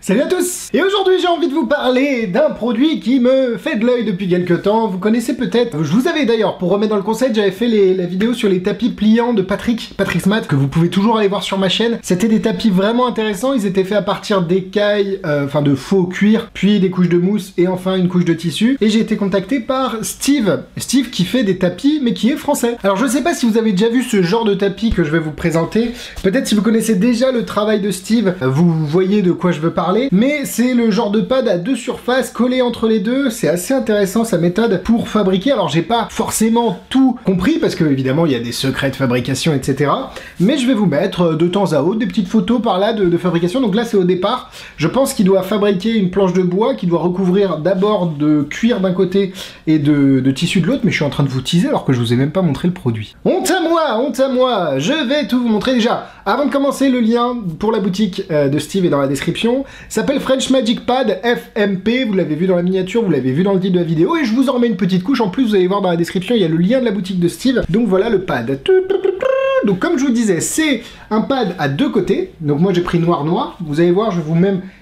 Salut à tous! Et aujourd'hui j'ai envie de vous parler d'un produit qui me fait de l'œil depuis quelques temps. Vous connaissez peut-être, je vous avais d'ailleurs, pour remettre dans le concept, j'avais fait la vidéo sur les tapis pliants de Patrick Smart, que vous pouvez toujours aller voir sur ma chaîne. C'était des tapis vraiment intéressants, ils étaient faits à partir d'écailles, enfin de faux cuir, puis des couches de mousse et enfin une couche de tissu. Et j'ai été contacté par Steve qui fait des tapis mais qui est français. Alors je sais pas si vous avez déjà vu ce genre de tapis que je vais vous présenter, peut-être si vous connaissez déjà le travail de Steve, vous voyez de quoi je veux parler. Mais c'est le genre de pad à deux surfaces collées entre les deux, c'est assez intéressant sa méthode pour fabriquer. Alors j'ai pas forcément tout compris parce que évidemment il y a des secrets de fabrication etc. Mais je vais vous mettre de temps à autre des petites photos par là de fabrication. Donc là c'est au départ, je pense qu'il doit fabriquer une planche de bois qui doit recouvrir d'abord de cuir d'un côté et de tissu de l'autre, mais je suis en train de vous teaser alors que je vous ai même pas montré le produit. Honte à moi, je vais tout vous montrer déjà. Avant de commencer, le lien pour la boutique de Steve est dans la description. Ça s'appelle French Magic Pad FMP, vous l'avez vu dans la miniature, vous l'avez vu dans le titre de la vidéo, et je vous en remets une petite couche. En plus, vous allez voir dans la description, il y a le lien de la boutique de Steve. Donc voilà le pad. Donc comme je vous disais, c'est un pad à deux côtés. Donc moi j'ai pris noir. Vous allez voir,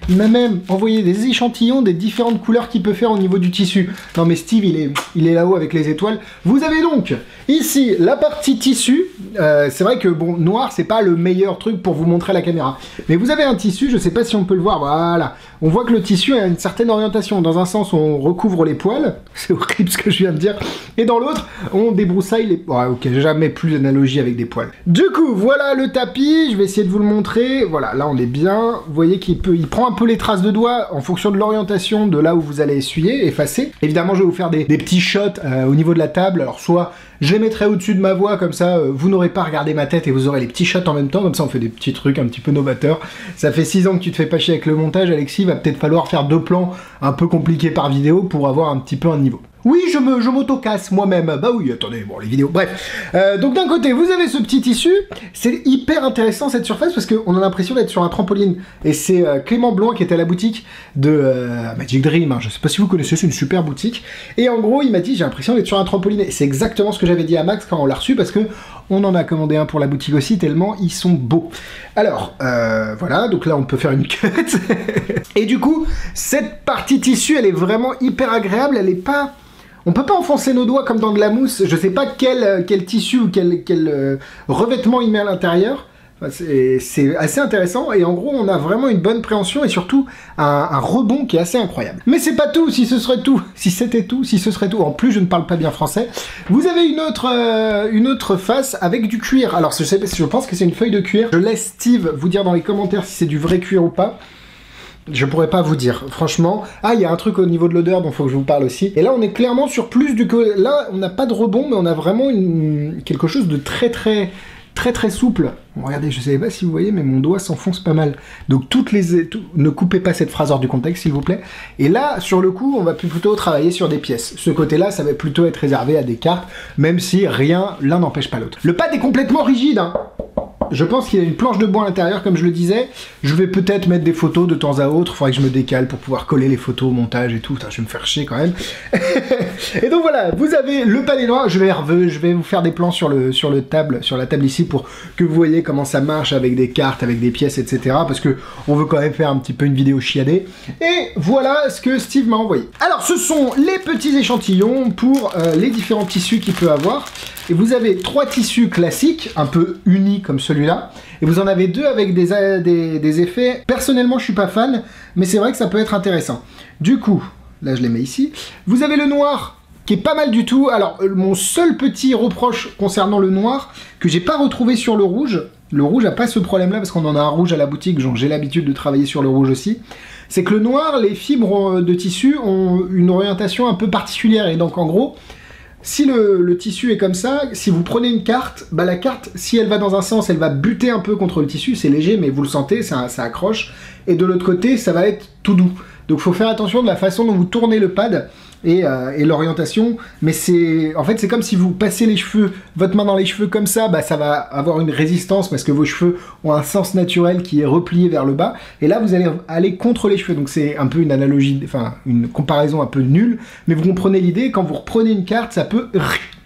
il m'a même envoyé des échantillons des différentes couleurs qu'il peut faire au niveau du tissu. Non mais Steve, il est là-haut avec les étoiles. Vous avez donc ici la partie tissu. C'est vrai que bon, noir c'est pas le meilleur truc pour vous montrer à la caméra. Mais vous avez un tissu, je sais pas si on peut le voir, voilà. On voit que le tissu a une certaine orientation. Dans un sens, on recouvre les poils. C'est horrible ce que je viens de dire. Et dans l'autre, on débroussaille les... Ouais, ok, jamais plus d'analogie avec des poils. Du coup, voilà le tapis. Je vais essayer de vous le montrer. Voilà, là, on est bien. Vous voyez qu'il prend un peu les traces de doigts en fonction de l'orientation de là où vous allez essuyer, effacer. Évidemment, je vais vous faire des petits shots au niveau de la table. Alors, soit je les mettrai au-dessus de ma voix, comme ça, vous n'aurez pas regardé ma tête et vous aurez les petits shots en même temps. Comme ça, on fait des petits trucs un petit peu novateurs. Ça fait 6 ans que tu te fais pas chier avec le montage, Alexis. Va peut-être falloir faire 2 plans un peu compliqués par vidéo pour avoir un petit peu un niveau. Oui, je m'auto-casse moi-même. Bah oui, attendez, bon, les vidéos. Bref. Donc d'un côté, vous avez ce petit tissu. C'est hyper intéressant cette surface parce qu'on a l'impression d'être sur un trampoline. Et c'est Clément Blanc qui était à la boutique de Magic Dream. Hein. Je sais pas si vous connaissez, c'est une super boutique. Et en gros, il m'a dit, j'ai l'impression d'être sur un trampoline. Et c'est exactement ce que j'avais dit à Max quand on l'a reçu parce que on en a commandé un pour la boutique aussi, tellement ils sont beaux. Alors, voilà, donc là on peut faire une cut. Et du coup, cette partie tissu, elle est vraiment hyper agréable, elle est pas... On peut pas enfoncer nos doigts comme dans de la mousse, je sais pas quel tissu ou quel revêtement il met à l'intérieur. Enfin, c'est assez intéressant et en gros on a vraiment une bonne préhension et surtout un rebond qui est assez incroyable. Mais c'est pas tout, si ce serait tout, si c'était tout, si ce serait tout. En plus je ne parle pas bien français. Vous avez une autre face avec du cuir. Alors je pense que c'est une feuille de cuir. Je laisse Steve vous dire dans les commentaires si c'est du vrai cuir ou pas. Je pourrais pas vous dire, franchement. Ah, il y a un truc au niveau de l'odeur dont il faut que je vous parle aussi. Et là, on est clairement sur plus du... Là, on n'a pas de rebond, mais on a vraiment quelque chose de très souple. Bon, regardez, je sais pas si vous voyez, mais mon doigt s'enfonce pas mal. Donc, ne coupez pas cette phrase hors du contexte, s'il vous plaît. Et là, sur le coup, on va plutôt travailler sur des pièces. Ce côté-là, ça va plutôt être réservé à des cartes, même si l'un n'empêche pas l'autre. Le pad est complètement rigide, hein. Je pense qu'il y a une planche de bois à l'intérieur, comme je le disais. Je vais peut-être mettre des photos de temps à autre. Il faudrait que je me décale pour pouvoir coller les photos au montage et tout. Putain, je vais me faire chier quand même. Et donc voilà, vous avez le pad est noir. Je vais vous faire des plans sur la table ici pour que vous voyez comment ça marche avec des cartes, avec des pièces, etc. Parce que on veut quand même faire un petit peu une vidéo chiadée. Et voilà ce que Steve m'a envoyé. Alors, ce sont les petits échantillons pour les différents tissus qu'il peut avoir. Et vous avez 3 tissus classiques, un peu unis comme celui-là, et vous en avez 2 avec des effets. Personnellement, je suis pas fan, mais c'est vrai que ça peut être intéressant. Du coup, là je les mets ici. Vous avez le noir, qui est pas mal du tout. Alors, mon seul petit reproche concernant le noir, que j'ai pas retrouvé sur le rouge a pas ce problème-là, parce qu'on en a un rouge à la boutique, donc j'ai l'habitude de travailler sur le rouge aussi, c'est que le noir, les fibres de tissu ont une orientation un peu particulière, et donc en gros, si le tissu est comme ça, si vous prenez une carte, bah la carte, si elle va dans un sens, elle va buter un peu contre le tissu, c'est léger, mais vous le sentez, ça accroche. Et de l'autre côté, ça va être tout doux. Donc il faut faire attention de la façon dont vous tournez le pad et l'orientation. Mais en fait, c'est comme si vous passez les cheveux, votre main dans les cheveux comme ça, bah, ça va avoir une résistance parce que vos cheveux ont un sens naturel qui est replié vers le bas. Et là, vous allez aller contre les cheveux. Donc c'est un peu une analogie, enfin une comparaison un peu nulle. Mais vous comprenez l'idée, quand vous reprenez une carte, ça peut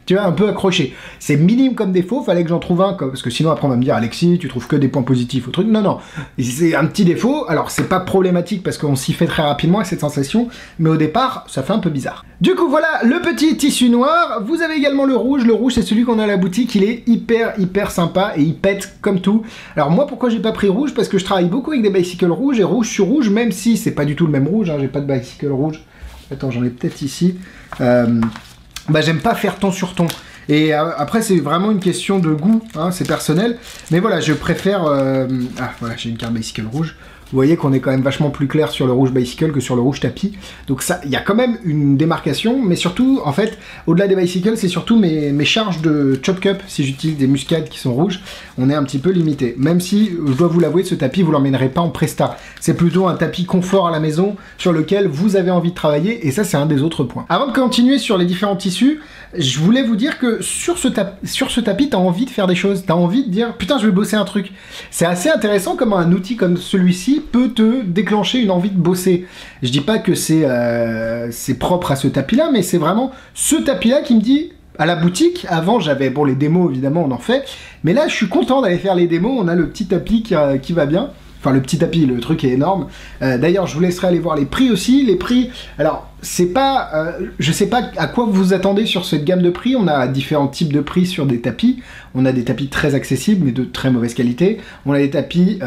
tu vois, un peu accroché. C'est minime comme défaut, fallait que j'en trouve un, parce que sinon après on va me dire, Alexis, tu trouves que des points positifs au truc. Non, non, c'est un petit défaut, alors c'est pas problématique parce qu'on s'y fait très rapidement à cette sensation, mais au départ, ça fait un peu bizarre. Du coup, voilà, le petit tissu noir, vous avez également le rouge c'est celui qu'on a à la boutique, il est hyper sympa et il pète comme tout. Alors moi, pourquoi j'ai pas pris rouge? Parce que je travaille beaucoup avec des bicycles rouges, et rouge sur rouge, même si c'est pas du tout le même rouge, hein, j'ai pas de bicycle rouge. Attends, j'en ai peut-être ici. Bah j'aime pas faire ton sur ton. Et après c'est vraiment une question de goût, hein, c'est personnel. Mais voilà, je préfère... Ah voilà, j'ai une carte bicycle rouge. Vous voyez qu'on est quand même vachement plus clair sur le rouge bicycle que sur le rouge tapis. Donc ça, il y a quand même une démarcation, mais surtout, en fait, au-delà des bicycles, c'est surtout mes charges de Chop Cup, si j'utilise des muscades qui sont rouges, on est un petit peu limité. Même si, je dois vous l'avouer, ce tapis, vous l'emmènerez pas en presta. C'est plutôt un tapis confort à la maison, sur lequel vous avez envie de travailler, et ça, c'est un des autres points. Avant de continuer sur les différents tissus, je voulais vous dire que sur ce tapis, t'as envie de faire des choses, t'as envie de dire, putain, je vais bosser un truc. C'est assez intéressant comment un outil comme celui-ci peut te déclencher une envie de bosser. Je dis pas que c'est propre à ce tapis-là, mais c'est vraiment ce tapis-là qui me dit, à la boutique, avant j'avais, bon les démos évidemment on en fait, mais là je suis content d'aller faire les démos, on a le petit tapis qui va bien. Enfin, le petit tapis, le truc est énorme. D'ailleurs, je vous laisserai aller voir les prix aussi. Les prix, alors, c'est pas... je sais pas à quoi vous vous attendez sur cette gamme de prix. On a différents types de prix sur des tapis. On a des tapis très accessibles, mais de très mauvaise qualité. On a des tapis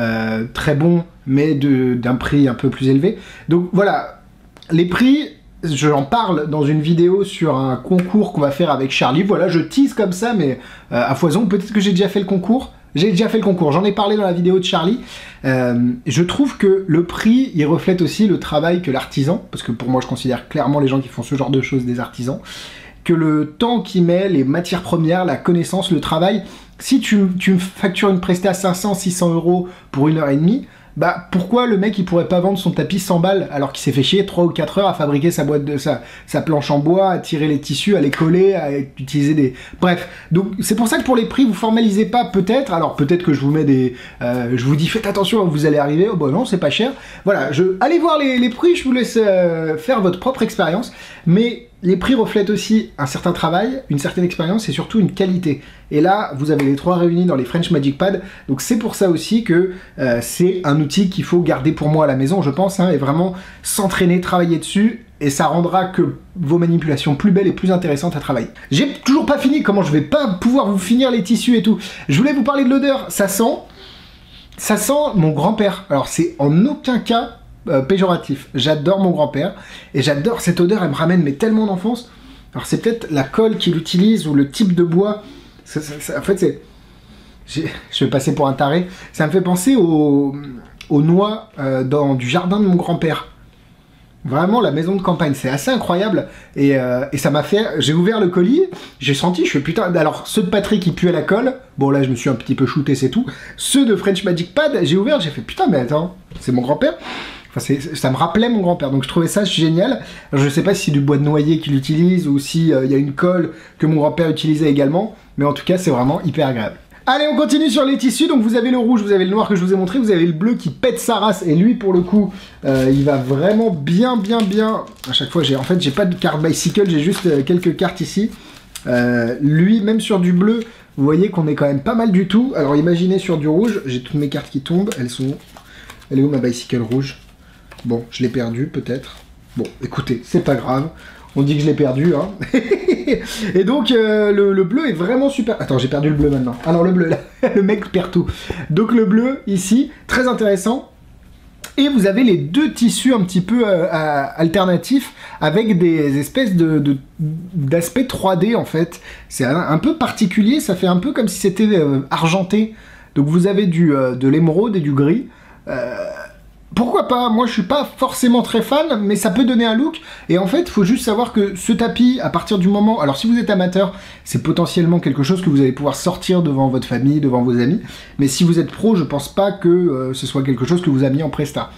très bons, mais d'un prix un peu plus élevé. Donc, voilà. Les prix... J'en parle dans une vidéo sur un concours qu'on va faire avec Charlie. Voilà, je tease comme ça, mais à foison. Peut-être que j'ai déjà fait le concours. J'ai déjà fait le concours, j'en ai parlé dans la vidéo de Charlie. Je trouve que le prix, il reflète aussi le travail que l'artisan, parce que pour moi je considère clairement les gens qui font ce genre de choses des artisans, que le temps qu'il met, les matières premières, la connaissance, le travail, si tu me factures une presta à 500, 600 € pour 1h30, bah pourquoi le mec il pourrait pas vendre son tapis 100 balles alors qu'il s'est fait chier 3 ou 4 heures à fabriquer sa boîte de sa planche en bois, à tirer les tissus, à les coller, à utiliser des... Bref, donc c'est pour ça que pour les prix vous formalisez pas peut-être, alors peut-être que je vous mets des... je vous dis faites attention, vous allez arriver, oh bah non c'est pas cher, voilà, allez voir les prix, je vous laisse faire votre propre expérience, mais les prix reflètent aussi un certain travail, une certaine expérience et surtout une qualité. Et là, vous avez les trois réunis dans les French Magic Pad. Donc c'est pour ça aussi que c'est un outil qu'il faut garder pour moi à la maison, je pense, hein, et vraiment s'entraîner, travailler dessus. Et ça rendra que vos manipulations plus belles et plus intéressantes à travailler. J'ai toujours pas fini, comment je vais pas pouvoir vous finir les tissus et tout. Je voulais vous parler de l'odeur, ça sent mon grand-père. Alors c'est en aucun cas... péjoratif. J'adore mon grand-père et j'adore cette odeur, elle me ramène mais tellement d'enfance. Alors c'est peut-être la colle qu'il utilise ou le type de bois. En fait c'est... Je vais passer pour un taré. Ça me fait penser aux noix du jardin de mon grand-père. Vraiment la maison de campagne, c'est assez incroyable et ça m'a fait... J'ai ouvert le colis, j'ai senti, je fais putain... Alors ceux de Patrick ils puaient la colle, bon là je me suis un petit peu shooté c'est tout. Ceux de French Magic Pad, j'ai ouvert, j'ai fait putain mais attends, c'est mon grand-père. Enfin, ça me rappelait mon grand-père, donc je trouvais ça génial. Alors, je sais pas si c'est du bois de noyer qu'il utilise ou si y a une colle que mon grand-père utilisait également, mais en tout cas c'est vraiment hyper agréable. Allez, on continue sur les tissus, donc vous avez le rouge, vous avez le noir que je vous ai montré, vous avez le bleu qui pète sa race, et lui pour le coup, il va vraiment bien. À chaque fois, j'ai pas de carte bicycle, j'ai juste quelques cartes ici. Lui, même sur du bleu, vous voyez qu'on est quand même pas mal du tout. Alors imaginez sur du rouge, j'ai toutes mes cartes qui tombent, elles sont... Elle est où ma bicycle rouge? Bon, je l'ai perdu peut-être. Bon, écoutez, c'est pas grave. On dit que je l'ai perdu, hein. Et donc, le bleu est vraiment super... Attends, j'ai perdu le bleu maintenant. Alors, le bleu, là, le mec perd tout. Donc, le bleu, ici, très intéressant. Et vous avez les deux tissus un petit peu alternatifs avec des espèces d'aspect 3D, en fait. C'est un peu particulier, ça fait un peu comme si c'était argenté. Donc, vous avez de l'émeraude et du gris. Pourquoi pas? Moi je suis pas forcément très fan, mais ça peut donner un look. Et en fait, il faut juste savoir que ce tapis, à partir du moment... Alors si vous êtes amateur, c'est potentiellement quelque chose que vous allez pouvoir sortir devant votre famille, devant vos amis. Mais si vous êtes pro, je pense pas que ce soit quelque chose que vous avez mis en presta.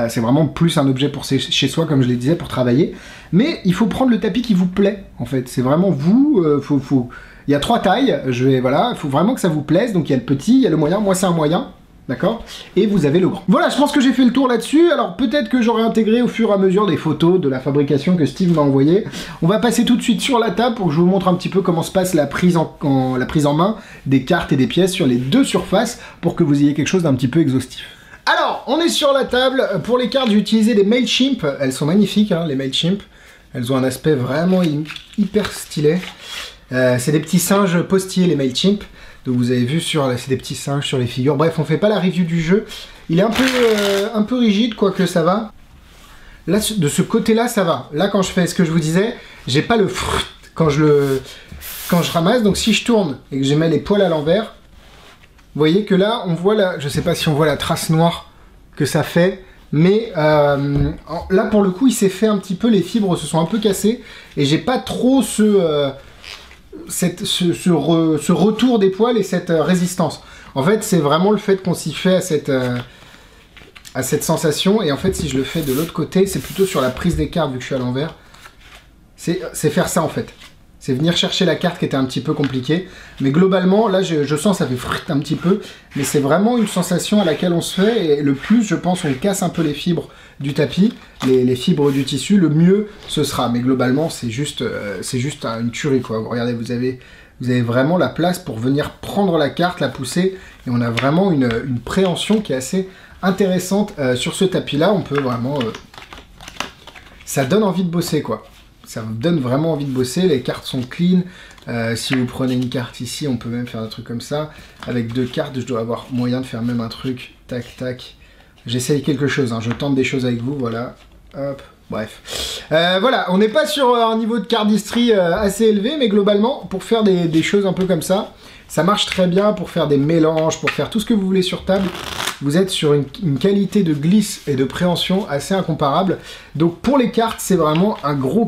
C'est vraiment plus un objet pour chez soi, comme je le disais, pour travailler. Mais il faut prendre le tapis qui vous plaît, en fait. C'est vraiment vous... Il y a 3 tailles, voilà, il faut vraiment que ça vous plaise. Donc il y a le petit, il y a le moyen. Moi c'est un moyen. d'accord? Et vous avez le grand. Voilà, je pense que j'ai fait le tour là-dessus. Alors peut-être que j'aurai intégré au fur et à mesure des photos de la fabrication que Steve m'a envoyé. On va passer tout de suite sur la table pour que je vous montre un petit peu comment se passe la prise en main des cartes et des pièces sur les deux surfaces pour que vous ayez quelque chose d'un petit peu exhaustif. Alors, on est sur la table. Pour les cartes, j'ai utilisé des Mailchimp. Elles sont magnifiques, hein, les Mailchimp. Elles ont un aspect vraiment hyper stylé. C'est des petits singes postillés, les Mailchimp. Donc vous avez vu, c'est des petits singes sur les figures. Bref, on fait pas la review du jeu. Il est un peu rigide, quoique ça va. Là, de ce côté-là, ça va. Là, quand je fais ce que je vous disais, j'ai pas le frrrt quand je ramasse. Donc si je tourne et que je mets les poils à l'envers, vous voyez que là, on voit je sais pas si on voit la trace noire que ça fait, mais là, pour le coup, il s'est fait un petit peu, les fibres se sont un peu cassées, et j'ai pas trop ce retour des poils et cette résistance. En fait, c'est vraiment le fait qu'on s'y fait à cette sensation, et en fait, si je le fais de l'autre côté, c'est plutôt sur la prise des cartes, vu que je suis à l'envers, c'est faire ça, en fait. C'est venir chercher la carte qui était un petit peu compliquée. Mais globalement, là, je sens ça fait frite un petit peu. Mais c'est vraiment une sensation à laquelle on se fait. Et le plus, je pense, on casse un peu les fibres du tapis, les fibres du tissu, le mieux ce sera. Mais globalement, c'est juste une tuerie, quoi. Regardez, vous avez vraiment la place pour venir prendre la carte, la pousser. Et on a vraiment une préhension qui est assez intéressante sur ce tapis-là. On peut vraiment... ça donne envie de bosser, quoi. Ça vous donne vraiment envie de bosser, les cartes sont clean. Si vous prenez une carte ici, on peut même faire un truc comme ça. Avec deux cartes, je dois avoir moyen de faire même un truc. Tac, tac. J'essaye quelque chose, hein. Je tente des choses avec vous, voilà. Hop, bref. Voilà, on n'est pas sur un niveau de cardistry assez élevé, mais globalement, pour faire des choses un peu comme ça, ça marche très bien pour faire des mélanges, pour faire tout ce que vous voulez sur table. Vous êtes sur une qualité de glisse et de préhension assez incomparable. Donc pour les cartes, c'est vraiment un gros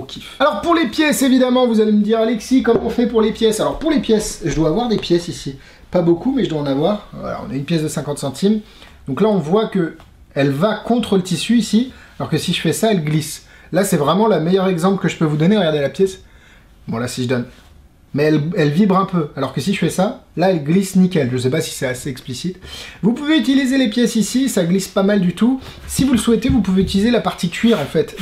kiff. Alors pour les pièces, évidemment, vous allez me dire, Alexis, comment on fait pour les pièces? Alors pour les pièces, je dois avoir des pièces ici. Pas beaucoup, mais je dois en avoir. Voilà, on a une pièce de 50 centimes. Donc là, on voit que elle va contre le tissu ici, alors que si je fais ça, elle glisse. Là, c'est vraiment le meilleur exemple que je peux vous donner. Regardez la pièce. Bon, là, si je donne... Mais elle vibre un peu, alors que si je fais ça, là elle glisse nickel. Je sais pas si c'est assez explicite. Vous pouvez utiliser les pièces ici, ça glisse pas mal du tout. Si vous le souhaitez, vous pouvez utiliser la partie cuir en fait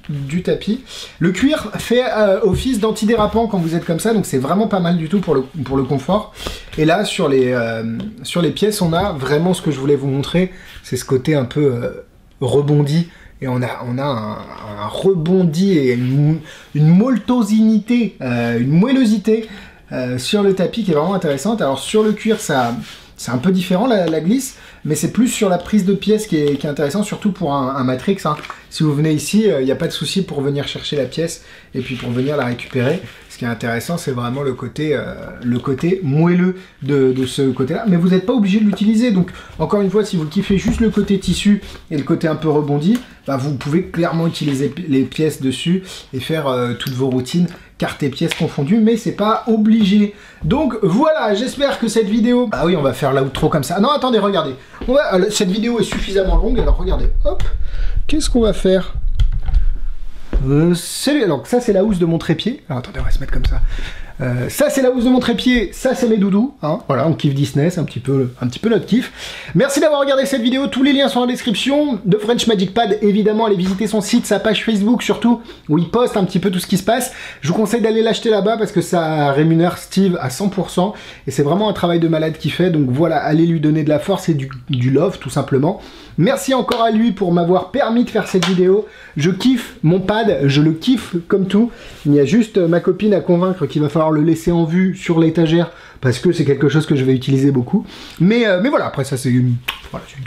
du tapis. Le cuir fait office d'antidérapant quand vous êtes comme ça, donc c'est vraiment pas mal du tout pour le confort. Et là sur les pièces, on a vraiment ce que je voulais vous montrer, c'est ce côté un peu rebondi. Et on a un rebondi et une moltosinité, une moellosité sur le tapis qui est vraiment intéressante. Alors sur le cuir, c'est un peu différent la glisse, mais c'est plus sur la prise de pièce qui est intéressant, surtout pour un Matrix. Hein. Si vous venez ici, il n'y a pas de souci pour venir chercher la pièce et puis pour venir la récupérer. Ce qui est intéressant, c'est vraiment le côté moelleux de ce côté-là. Mais vous n'êtes pas obligé de l'utiliser. Donc, encore une fois, si vous kiffez juste le côté tissu et le côté un peu rebondi, bah, vous pouvez clairement utiliser les pièces dessus et faire toutes vos routines, cartes et pièces confondues, mais c'est pas obligé. Donc, voilà, j'espère que cette vidéo... Ah oui, on va faire l'outro comme ça. Non, attendez, regardez. Cette vidéo est suffisamment longue, alors regardez. Hop, qu'est-ce qu'on va faire ? Alors ça c'est la housse de mon trépied. Alors attendez, on va se mettre comme ça. Ça c'est la housse de mon trépied, ça c'est mes doudous, hein. Voilà, on kiffe Disney, c'est un petit peu notre kiff. Merci d'avoir regardé cette vidéo, tous les liens sont en description. De French Magic Pad, évidemment, allez visiter son site, sa page Facebook surtout, où il poste un petit peu tout ce qui se passe. Je vous conseille d'aller l'acheter là-bas parce que ça rémunère Steve à 100%, et c'est vraiment un travail de malade qu'il fait, donc voilà, allez lui donner de la force et du love, tout simplement. Merci encore à lui pour m'avoir permis de faire cette vidéo. Je kiffe mon pad, je le kiffe comme tout. Il y a juste ma copine à convaincre qu'il va falloir le laisser en vue sur l'étagère parce que c'est quelque chose que je vais utiliser beaucoup. Mais voilà, après ça c'est une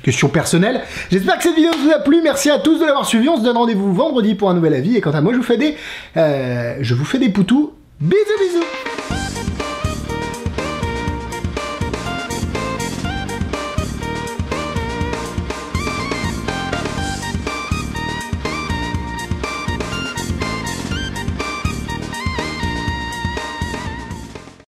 question personnelle. J'espère que cette vidéo vous a plu. Merci à tous de l'avoir suivi. On se donne rendez-vous vendredi pour un nouvel avis. Et quant à moi, je vous fais des poutous. Bisous bisous.